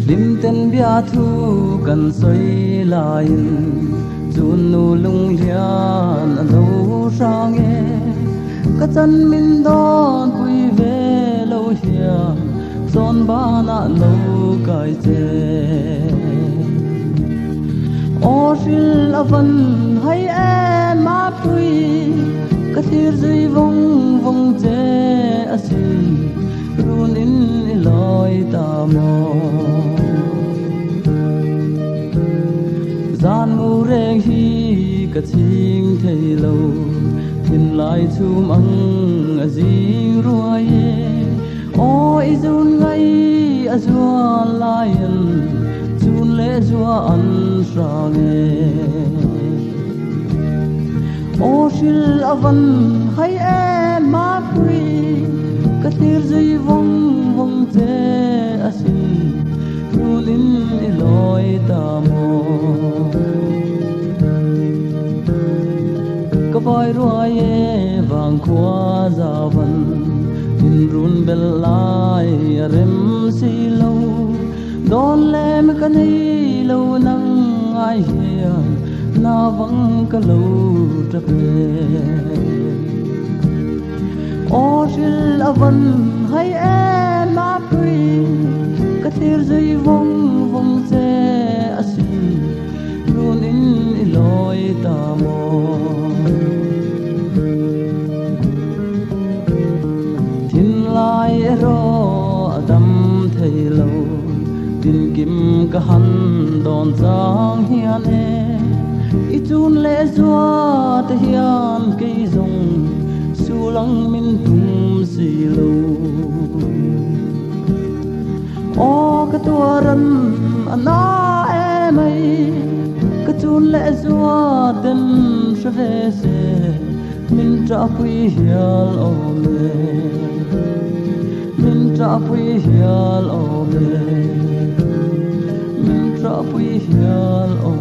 lim ten bia thu kan soi lain chun nu lung lian lo sang e ka chan min don pui ve lo hia son ba na lo kai che o shil avan hai em ma pui ka thir zui vong vong che asi run in loi ta mo gian mu reng hi ka ching thei lo thin lai chum ang a jing ruai o izun ngai a zua lion chun le zua an sang o shil avan hai em ma pui ka tir zui vong vong che asi rulin loi ta mo ka vai ruai vang khwa za van in run bel lai rem si lo don lem ka nei lo nang ai hia na vang ka lo ta pe o shil avan hai em ma pui ka tir zui vong vong che asi run in loi ta mo thin lai ro dam thei lo tin kim ka han don chang hian e i chun le zua te hian ke zong sulang min tum si lo o ka tua ran ana e mai ka chun le zua den shve se min tra pui hial o me min tra pui hial o me min tra pui hial o